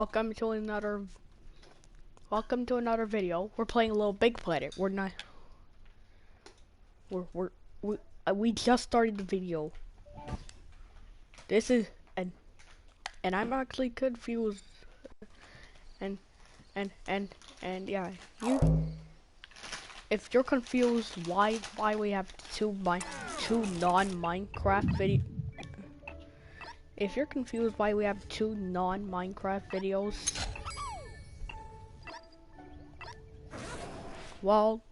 Welcome to another video. We're playing LittleBigPlanet. We're not we just started the video. This is and I'm actually confused. And yeah, if you're confused why we have two non-Minecraft video. If you're confused why we have two non-Minecraft videos, well,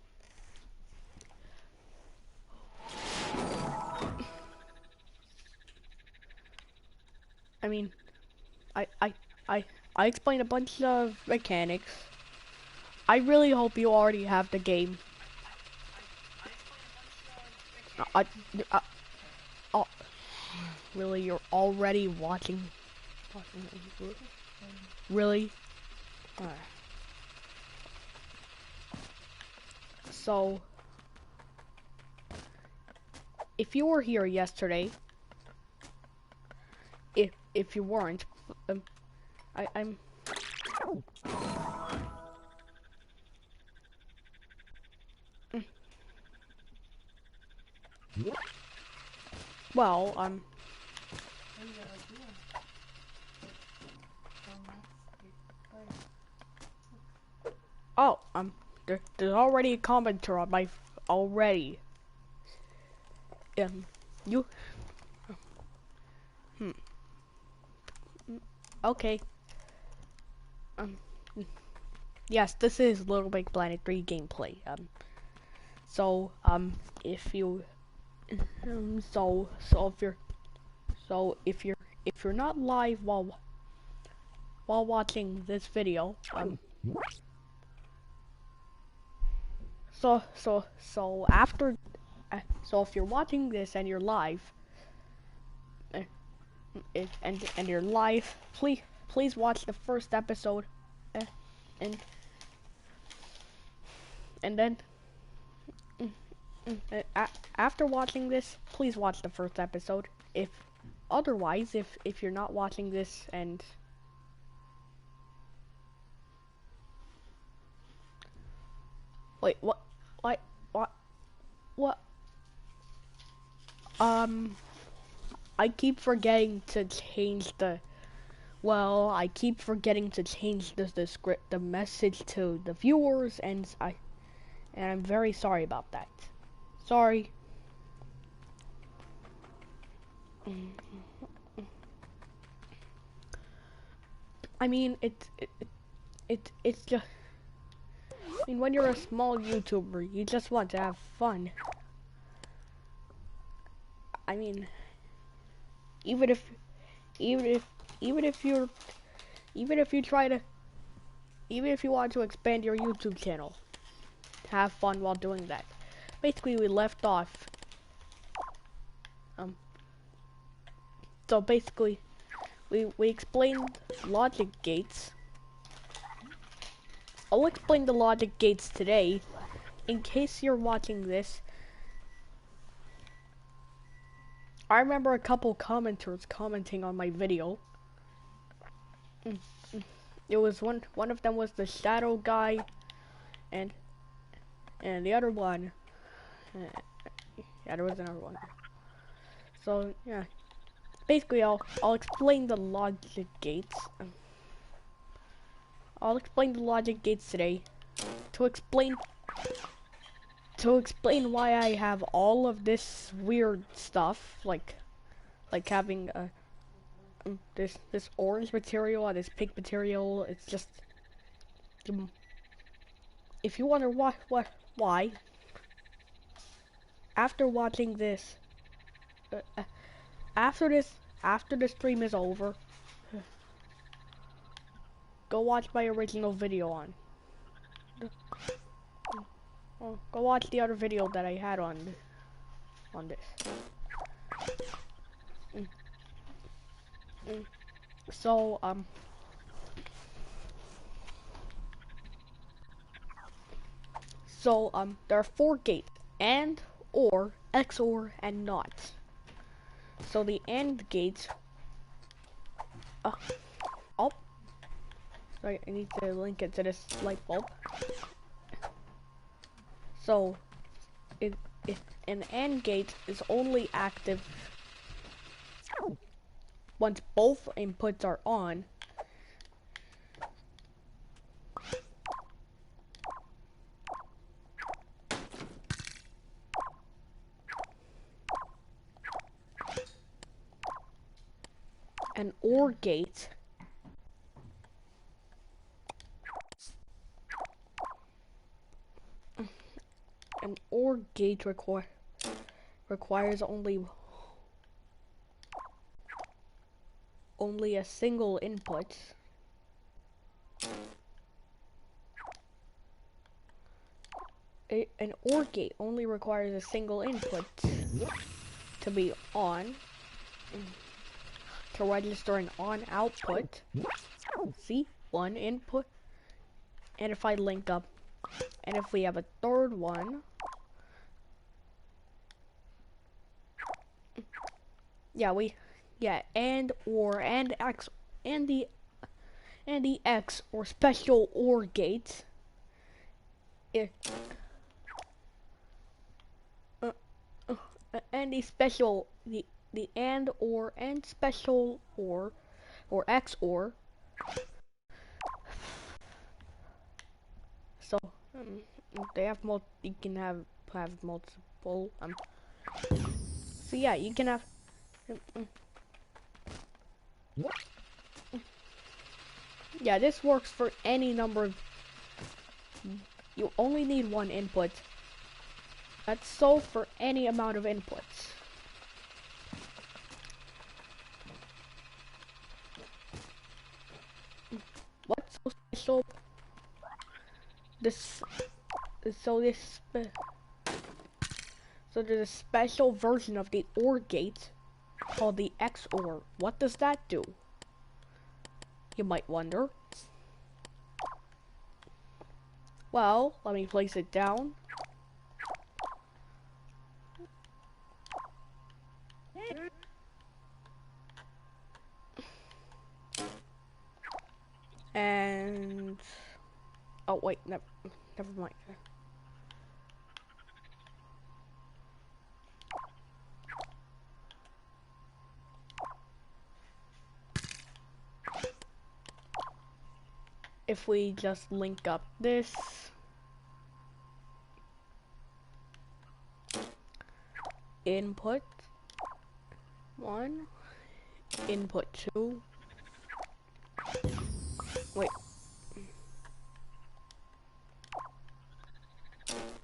I mean, I explained a bunch of mechanics. I really hope you already have the game. Oh, really, you're already watching? Really? So, if you were here yesterday, if you weren't, I'm. Well, oh, there's already a commenter on my already. You. Okay. Yes, this is LittleBigPlanet 3 gameplay. So if you, so if you're not live while watching this video, so after, so if you're watching this and you're live, and you're live, please watch the first episode, and then after watching this, please watch the first episode. If otherwise, if you're not watching this and wait, what? I keep forgetting to change the. Well, I keep forgetting to change the script, the message to the viewers, and I'm very sorry about that. Sorry. I mean, it's just. I mean, when you're a small YouTuber, you just want to have fun. I mean, even if you want to expand your YouTube channel, have fun while doing that. Basically, we left off. So basically, we explained logic gates. I'll explain the logic gates today, in case you're watching this. I remember a couple commenters commenting on my video. It was one of them was the shadow guy, and the other one, yeah, there was another one. So yeah, basically I'll explain the logic gates. I'll explain the logic gates today to explain why I have all of this weird stuff, like having this orange material and this pink material. It's just, if you wonder why, after watching this, after the stream is over, go watch my original video on. Go watch the other video that I had on this. So there are 4 gates: AND, OR, XOR, and NOT. So the AND gates. Oh, So I need to link it to this light bulb. So an AND gate is only active once both inputs are on. An OR gate requires only a single input. An OR gate only requires a single input to be on, to register an on output. See, one input. And if I link up, and if we have a third one, and or and X and the X or special OR gate. And the special the and or and special or XOR. So they have you can have multiple so yeah, you can have yeah, this works for any number of, you only need one input. That's so for any amount of inputs. What's so special? So there's a special version of the OR gate called the XOR. What does that do? You might wonder. Well, let me place it down. And oh wait, never mind. If we just link up this input 1, input 2, wait,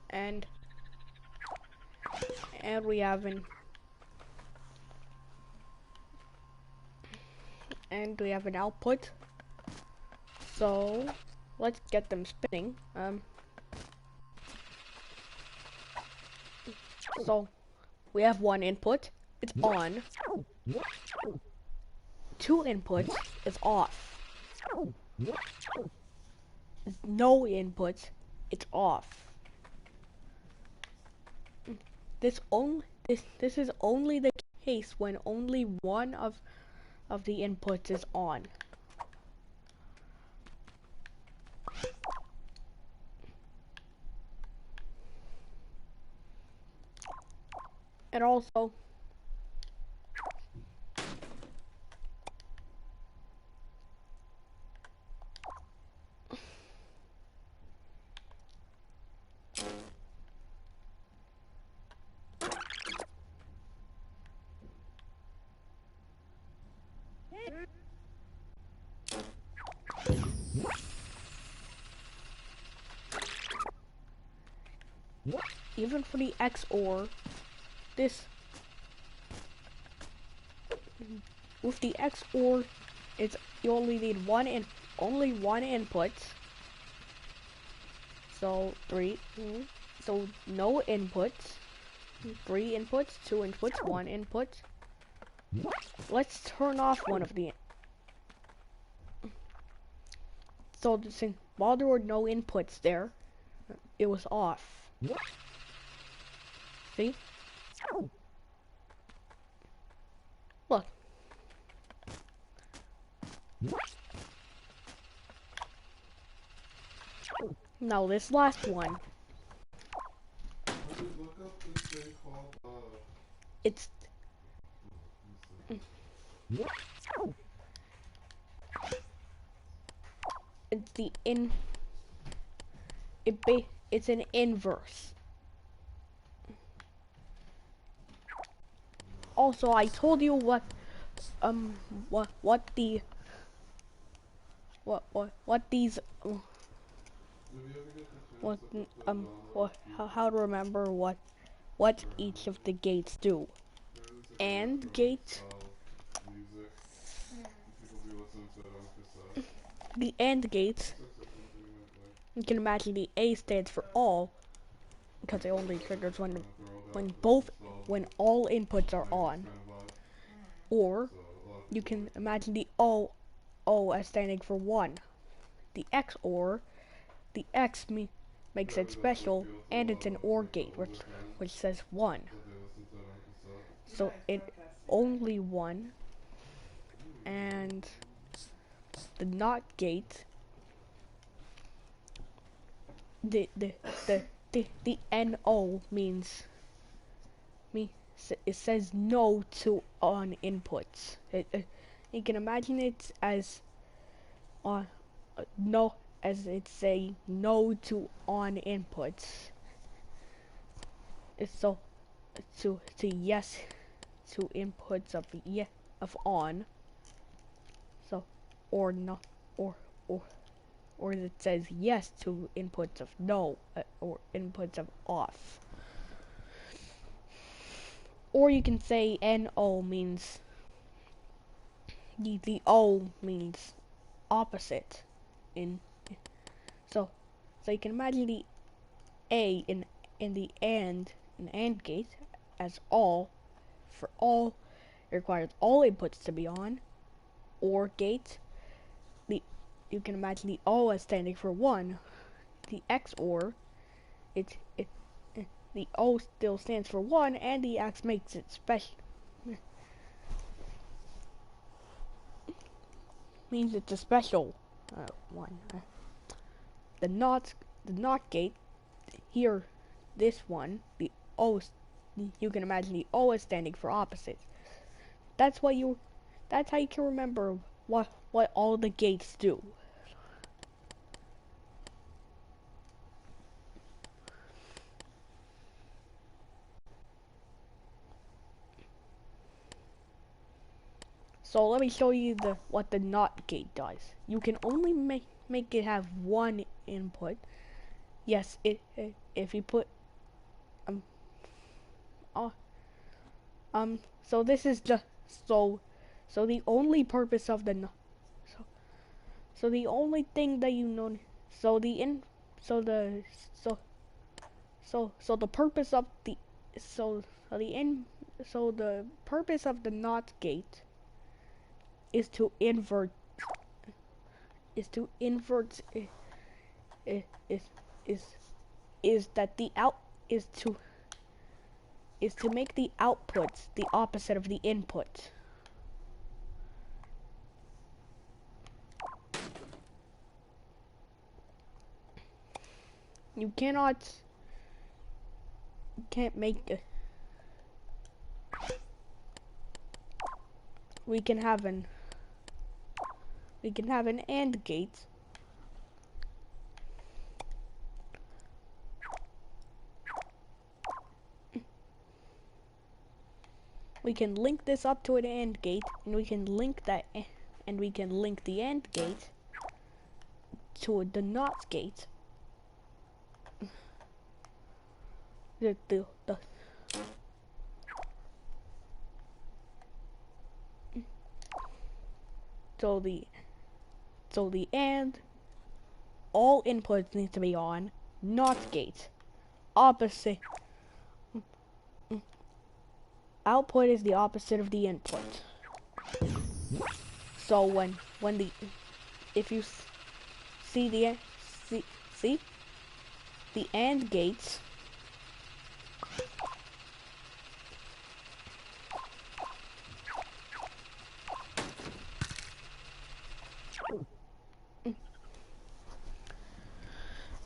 and we have an output. So let's get them spinning. So we have one input, it's on. Two inputs, it's off. No inputs, it's off. This is only the case when only one of the inputs is on. And also, even for the XOR, with the XOR, you only need only one input. So so no inputs, 3 inputs, 2 inputs, 1 input. Let's turn off one of the. So while there were no inputs there, it was off. See? Look. Now this last one. Look up this thing called It's it's the in it's an inverse. Also, I told you what what the what these if you ever get the chance, what look up the how to remember what each of the gates do. And gate, music. People be listening to it on cassette. the AND gate, It's like 6 minutes like. you can imagine the A stands for all because it only triggers when when all inputs are on. Or you can imagine the O as standing for 1. The X OR, the X makes it special, and it's an OR gate, which says 1. So it only 1, and the NOT gate, the NO means it says no to on inputs. You can imagine it as on no as it's saying no to on inputs. It's so to yes to inputs of on. So or no or or it says yes to inputs of no or inputs of off. Or you can say NO means the O means opposite in so you can imagine the A in the AND gate as all for all. It requires all inputs to be on. OR gate, you can imagine the O as standing for 1. The XOR, it the O still stands for 1, and the X makes it special. Means it's a special one. The NOT gate here, this one, the O, you can imagine the O is standing for opposite. That's how you can remember what all the gates do. So let me show you what the NOT gate does. You can only make it have 1 input. Yes, if you put uh, so this is just so the only purpose of the so the only thing that you know so the in so the so the purpose of the the in the purpose of the NOT gate is to invert is to invert is is is that the out is to make the outputs the opposite of the input. You can't make we can have an AND gate we can link this up to an AND gate, and we can link the AND gate to the NOT gate. The so the AND all inputs need to be on NOT gate. Opposite output is the opposite of the input. So when the if you see the see the AND gates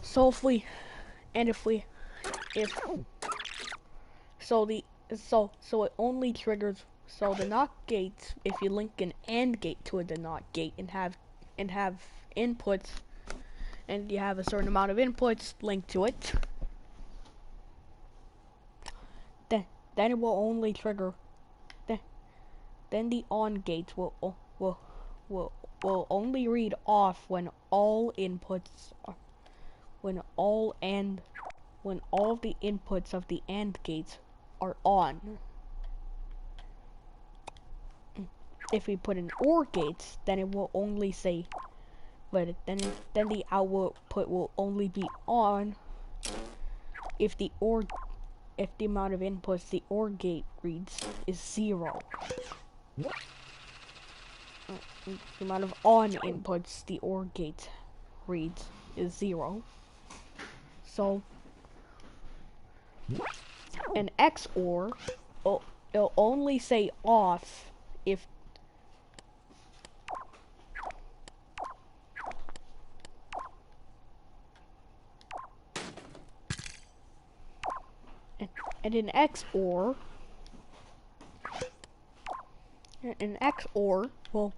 So if we, and if we, if, so the, so it only triggers, so the NOT gates, if you link an AND gate to the NOT gate and have inputs, and you have a certain amount of inputs linked to it, then it will only trigger, then the ON gates will only read off when all inputs are, when all of the inputs of the AND gates are on. If we put in OR gates, then it will only say, but then the output will only be on if the amount of inputs the OR gate reads is 0. The amount of ON inputs the OR gate reads is 0. So an XOR, it'll only say off if and an XOR will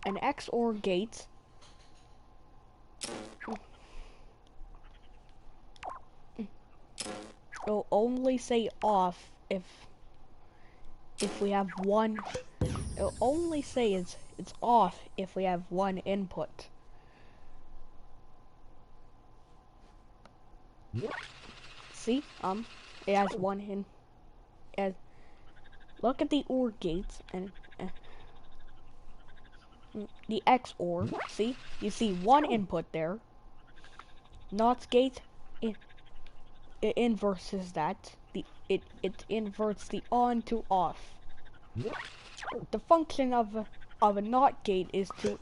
an XOR gate it'll only say off if we have one. It'll only say it's off if we have one input. See, it has one in. Look at the OR gates and the XOR. See, you see one input there. NOT gate, it inverses that. It inverts the on to off. The function of a NOT gate is to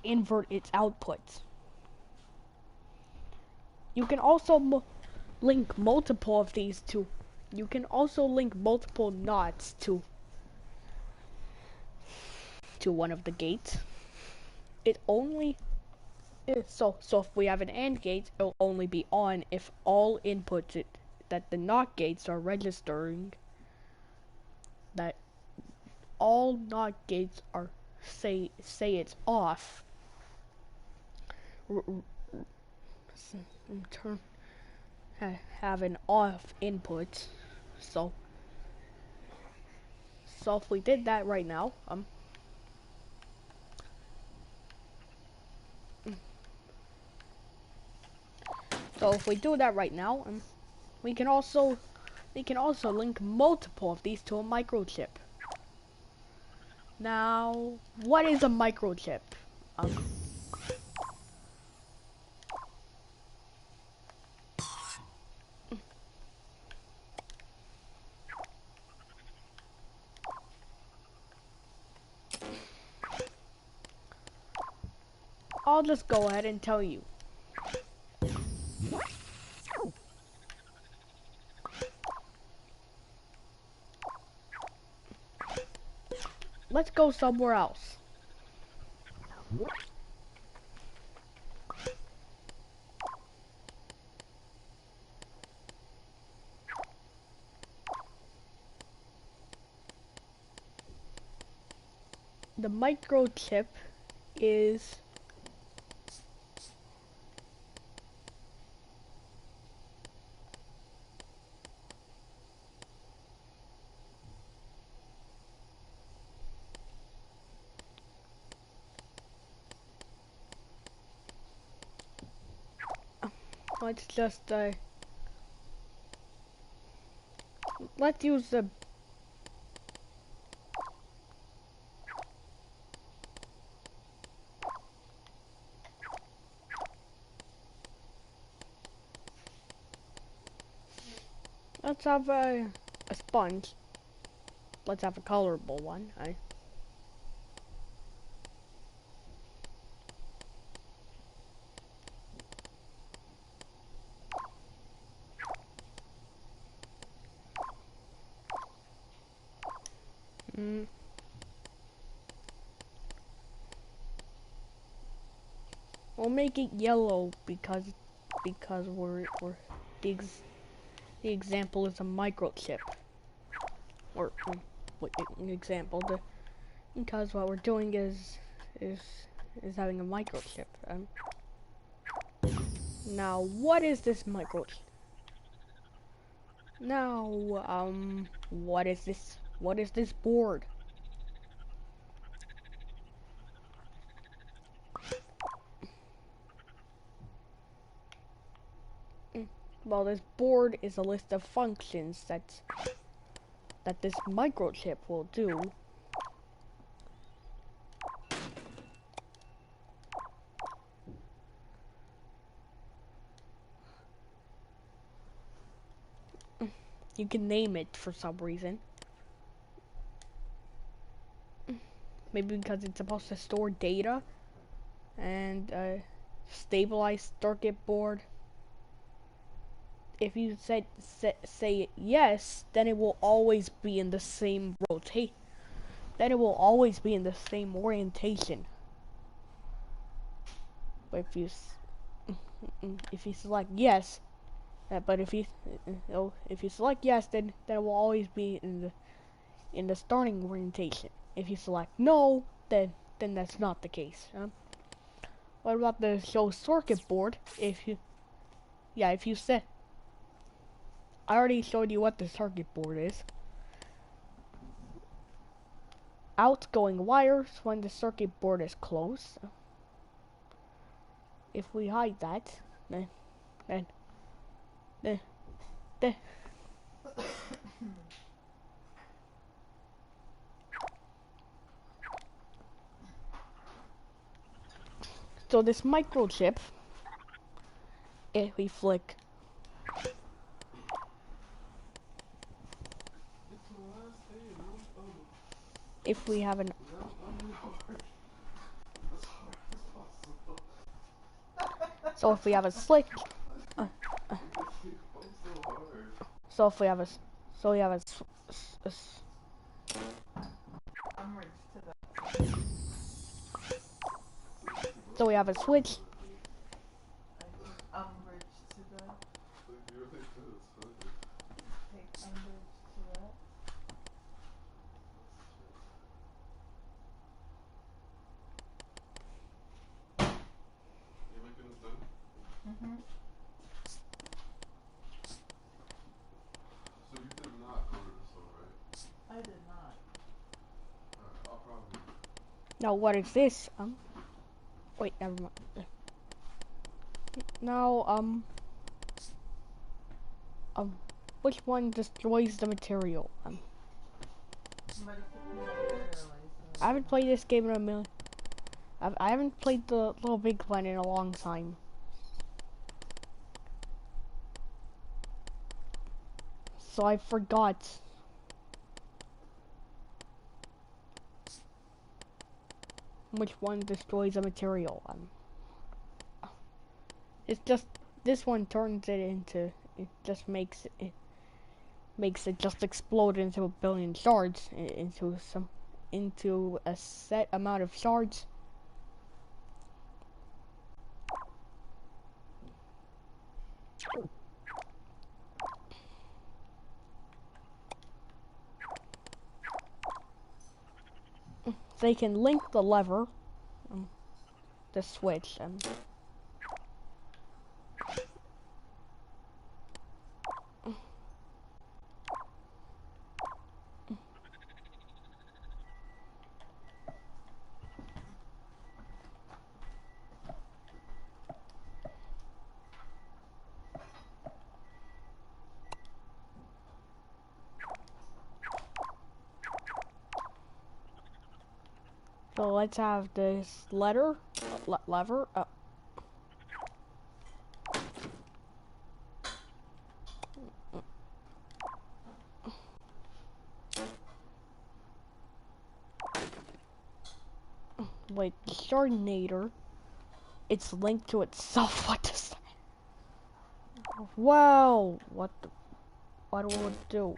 invert its outputs. You can also link multiple of these to. You can also link multiple NOTs to one of the gates. It only so if we have an AND gate, it'll only be on if all inputs that the NOT gates are registering. That all NOT gates are say it's off. Have an off input. So if we did that right now, so if we do that right now, we can also link multiple of these to a microchip. Now, what is a microchip? I'll just go ahead and tell you. Let's go somewhere else. The microchip is let's just let's use the let's have a sponge. Let's have a colorable one. we'll make it yellow because the the example is a microchip. Or an example, because what we're doing is having a microchip. Now what is this microchip? Now what is this? What is this board? Well, this board is a list of functions that this microchip will do. You can name it for some reason. Maybe because it's supposed to store data and stabilize circuit board. If you say yes, then it will always be in the same rotate. Then it will always be in the same orientation. But if you select yes, but if you select yes, then it will always be in the starting orientation. If you select no, then that's not the case. What about the show circuit board? If you set, I already showed you what the circuit board is. Outgoing wires when the circuit board is closed. If we hide that, then so this microchip, if we flick, if we have an, so if we have a slick, so if we have a, so we have a, so we have a switch. So you did not order this one, right? I did not. I'll probably. Now what is this? Wait, never mind. Now, which one destroys the material? I haven't played this game in a million. I haven't played the LittleBigPlanet in a long time. So I forgot. Which one destroys the material? It's just this one turns it into. It just makes it just explode into a billion shards, into a set amount of shards. They can link the lever, the switch, so let's have this lever. Wait, Shardinator. It's linked to itself. What does that? Wow. What will it do?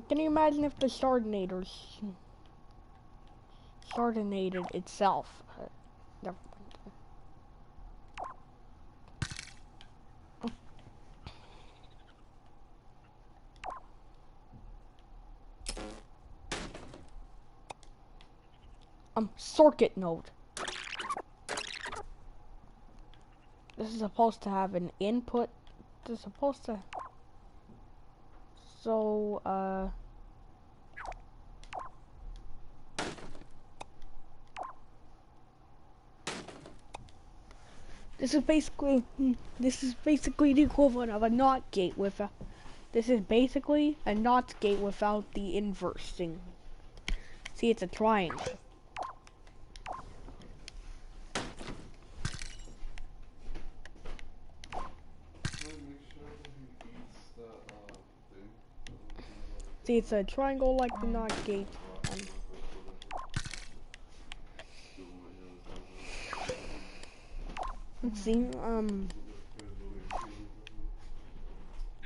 Can you imagine if the Shardinated itself? Never mind. Circuit node. This is supposed to have an input. This is supposed to. So, this is basically the equivalent of a NOT gate with a. This is basically a NOT gate without the inverse thing. See, it's a triangle. Make sure that he eats that thing. See, it's a triangle like the NOT gate. See,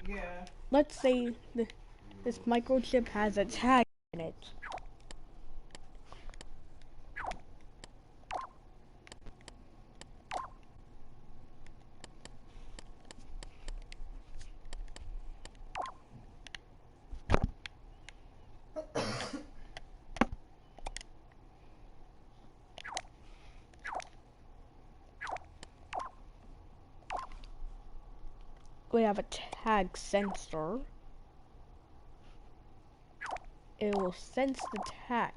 Yeah. let's say this microchip has a tag in it. We have a tag sensor. It will sense the tag.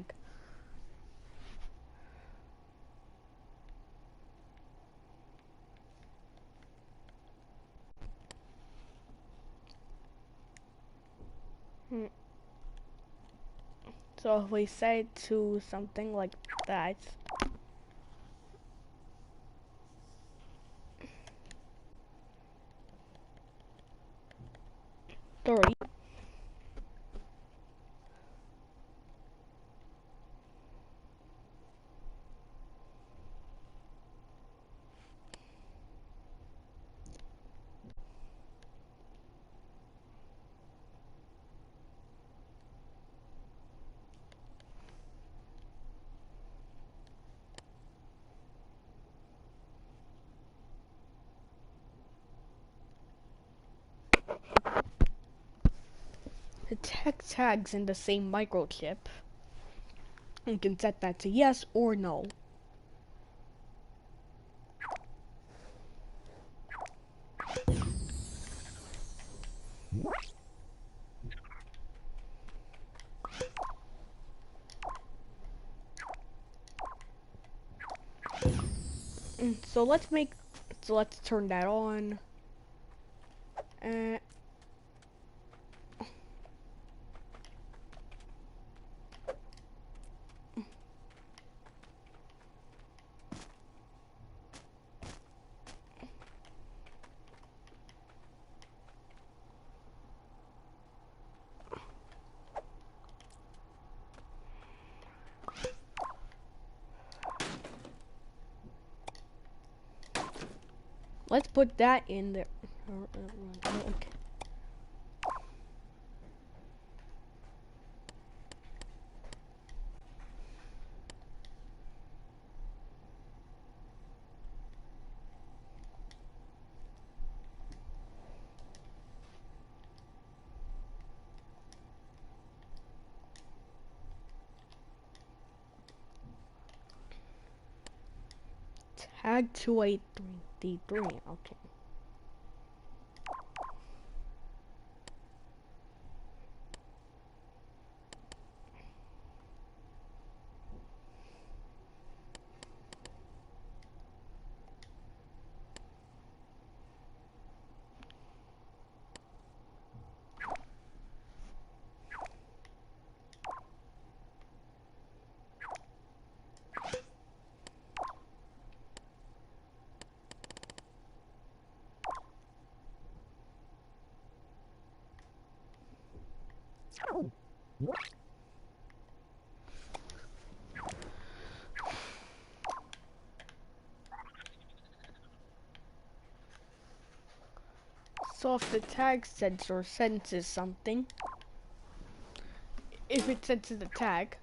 So if we set to something like that, Dory. The tag's in the same microchip. You can set that to yes or no. So let's turn that on. Uh, let's put that in there. Okay. Tag 283D3. Okay. So if the tag sensor senses something, if it senses a tag.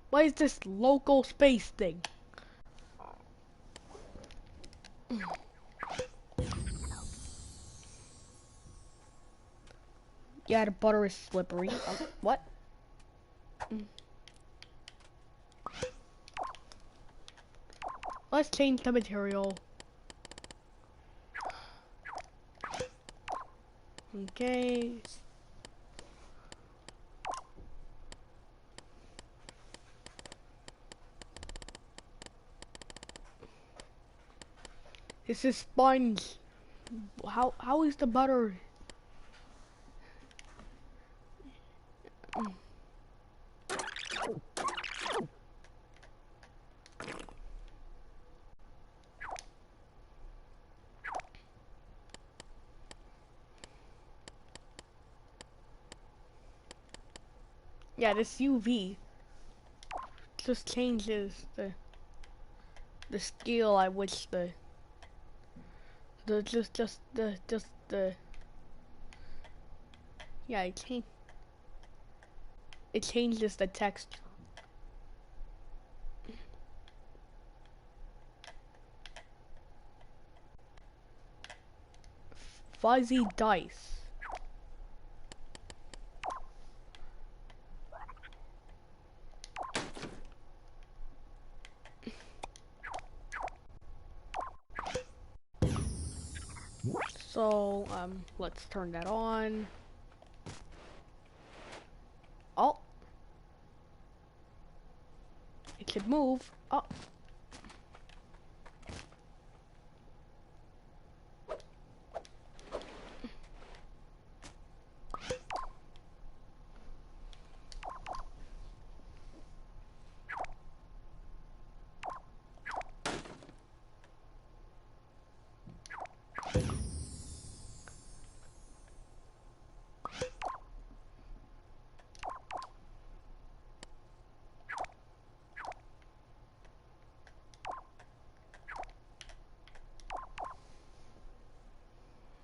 What is this local space thing? Yeah, the butter is slippery. What? Let's change the material. Okay. This is sponge. How is the butter? Yeah, this UV just changes the scale at which the yeah, it changes the texture. Fuzzy dice. So, let's turn that on. Oh. It should move. Oh.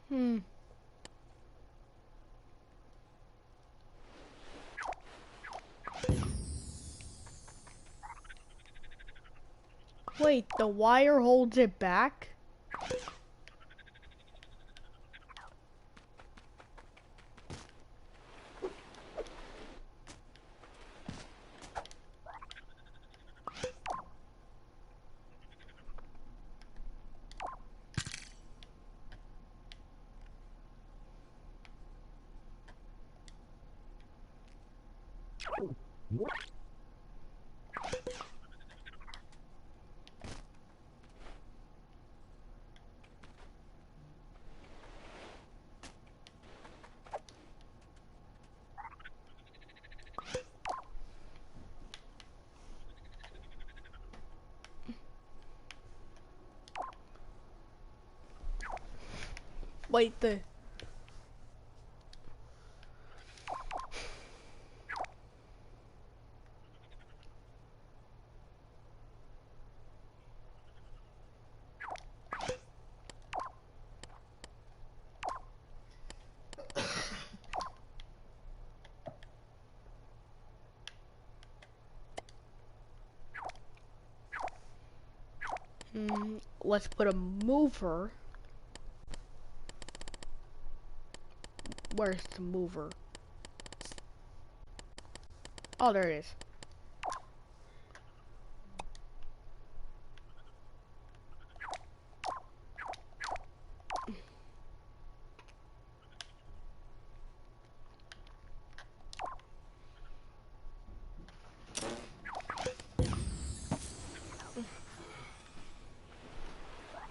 Hmm. Wait, the wire holds it back? Wait, let's put a mover. Where's the mover? Oh, there it is.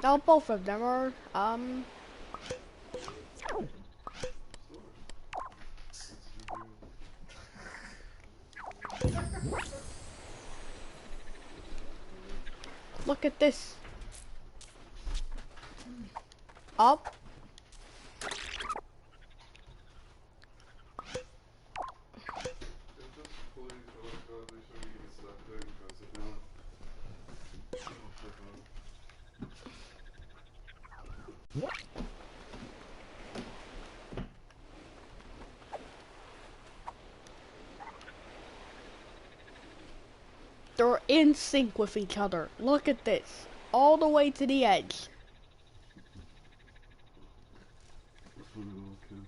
Now both of them are, look at this. Up. Yeah, just please, oh my god, they should use that thing, because They're in sync with each other. Look at this. All the way to the edge. Funny little kids.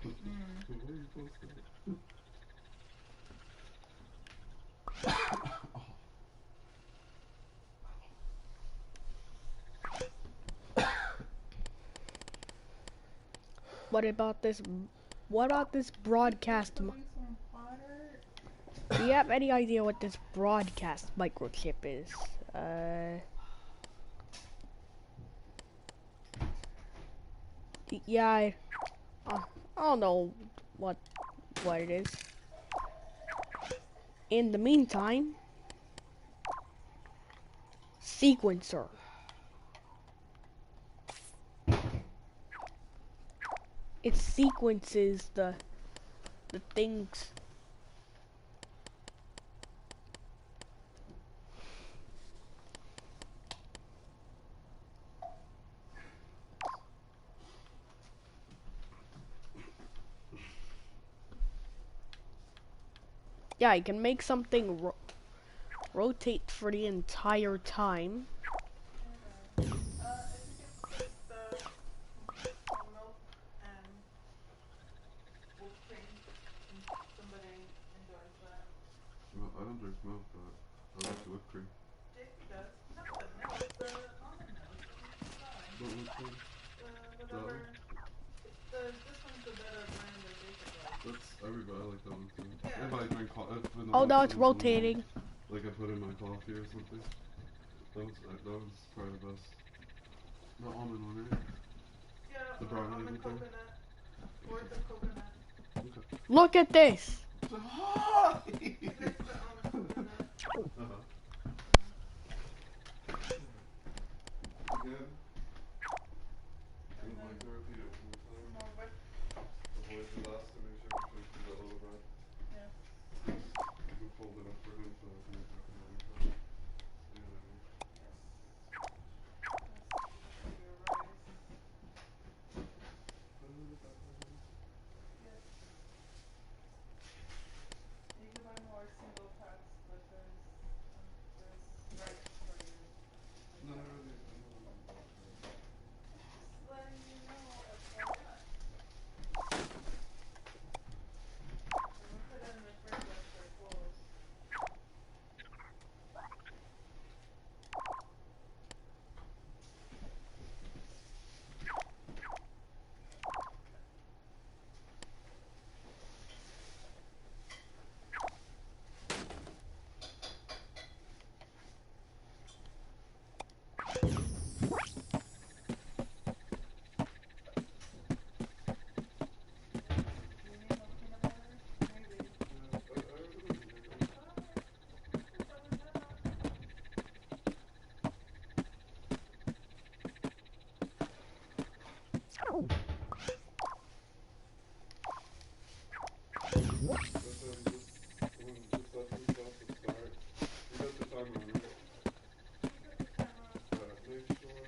Why are you posting it? What about this? What about this broadcast? Putting some water. Do you have any idea what this broadcast microchip is? Yeah, I don't know what it is. In the meantime, sequencer. It sequences the things. Yeah, you can make something rotate for the entire time. If you could fix the milk and whipped cream, and somebody enjoys that. Well, I don't drink milk, but I like the whipped cream. JP does. Not the milk, the almond milk. It's fine. But whipped cream? Whatever. This one's the better brand that JP likes. That's everybody. I like that one too. Yeah. If I drink coffee. Oh no, it's rotating. Like I put in my coffee or something. That was probably the best. The almond one, right? Yeah, The brown almond one, coconut. Or the coconut. Okay. Look at this. It's the almond coconut. Again? I would like to repeat it one more time. More whipped. Avoid the last to make sure we should that little bread. Yeah. You can fold it up for him so I can make it another cup. You know what I mean? Your rice. Yes. You can buy more single packs, but there's rice for you. No, I really, I know I'm about that. Just letting you know, FYI. And we put it in the fridge after it closed. Do you need more peanut butter? Maybe. Yeah, I really do. Alright. Double that. But then just let them start to start. You got the timer on, right? You got the camera. Make sure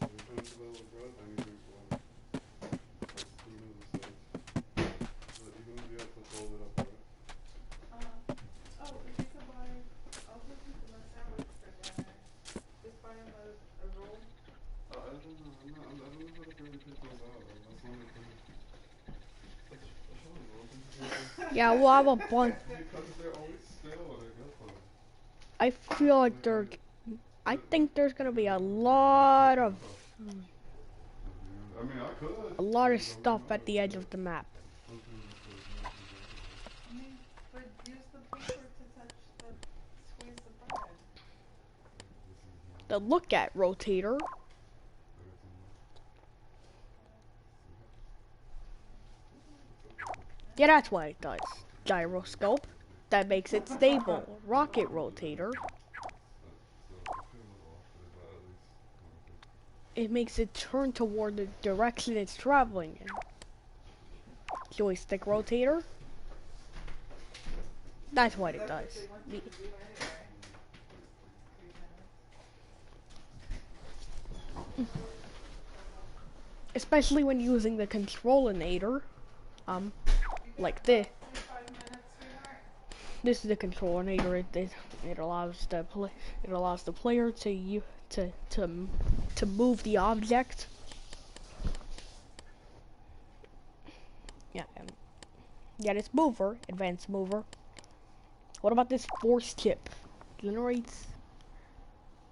when you finish the little bread, then you drink water. That's 2 minutes safe. But even if you have to fold it up, right? Oh, if you could buy, I'll put you in a sandwich for dinner. Just buy him a roll. I don't know. I don't know how to really pick those out. Like, that's one of the things. That's really broken. Yeah, we'll have a bunch. Because they're always stale when I get them. I feel like I think there's gonna be a lot of I mean, I could. stuff at the edge of the map. I mean, but use the paper to touch squeeze the bread. The look at rotator. Yeah, that's what it does. Gyroscope. That makes it stable. Rocket rotator. It makes it turn toward the direction it's traveling in. Joystick rotator. That's what it does. They want you to do anyway. 3 minutes. Especially when using the controlinator. Like this. 5 minutes, sweetheart. this is the controller. It allows the player to move the object. Yeah, yeah, this mover, advanced mover. What about this force chip? Generates.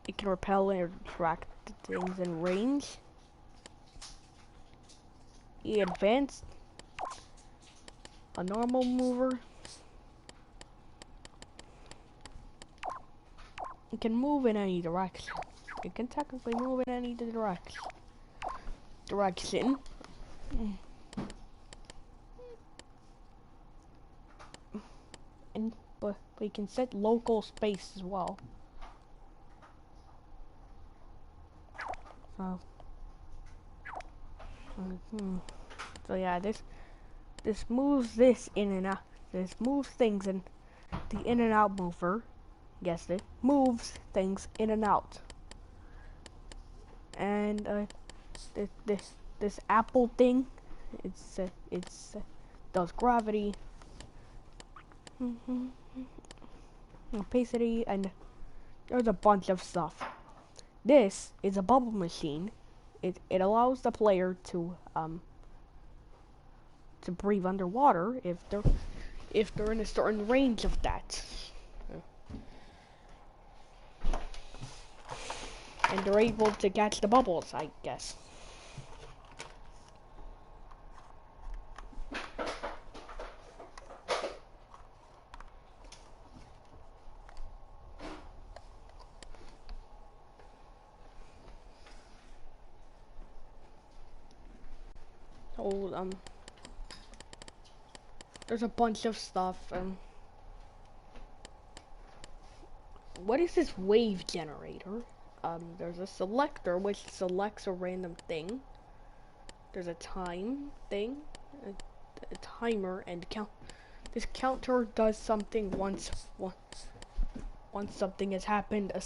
It can repel and attract things in range. Advanced. A normal mover. It can move in any direction. It can technically move in any direction. But you can set local space as well. So, so yeah, this moves this in and out. This moves things in the in and out mover. Guessed it. Moves things in and out. And this apple thing, it's does gravity, opacity, and there's a bunch of stuff. This is a bubble machine. It allows the player to breathe underwater if they're in a certain range of that. And they're able to catch the bubbles, I guess. Oh, there's a bunch of stuff. What is this wave generator? There's a selector which selects a random thing. There's a time thing, a timer, and count. This counter does something once something has happened a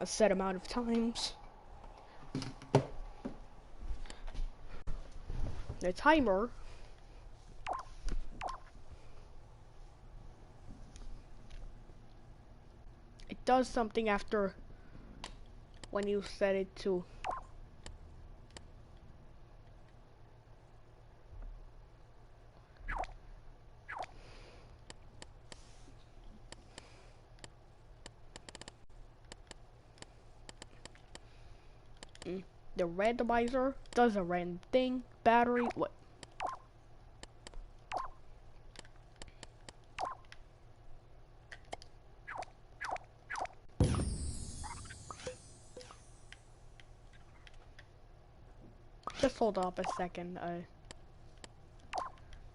set amount of times. The timer it does something after when you set it to the randomizer does a random thing. Battery, what? Just hold up a second.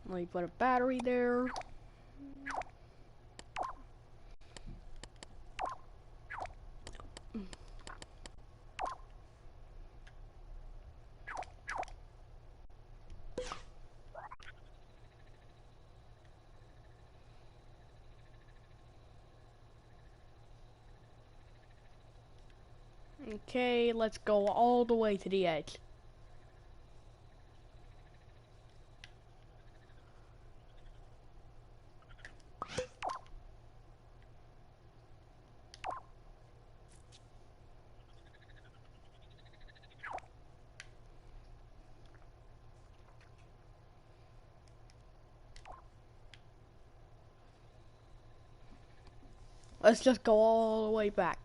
Let me put a battery there. Okay, let's go all the way to the edge. Let's just go all the way back.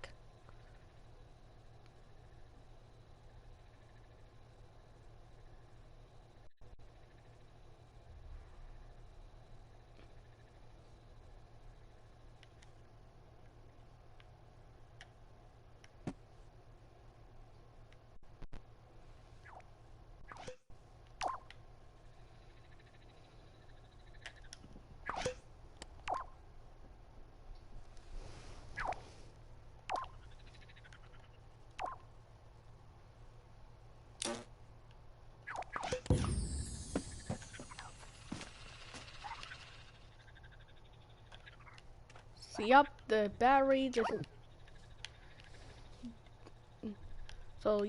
See up the battery. So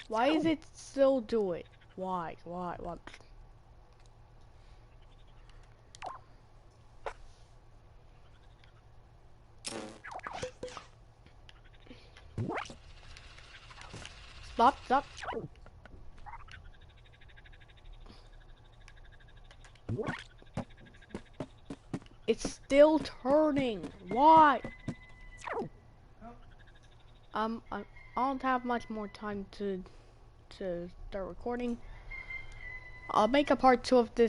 Why is it still do it? Why? Why? Stop. It's still turning. Why? I don't have much more time to start recording. I'll make a part 2 of this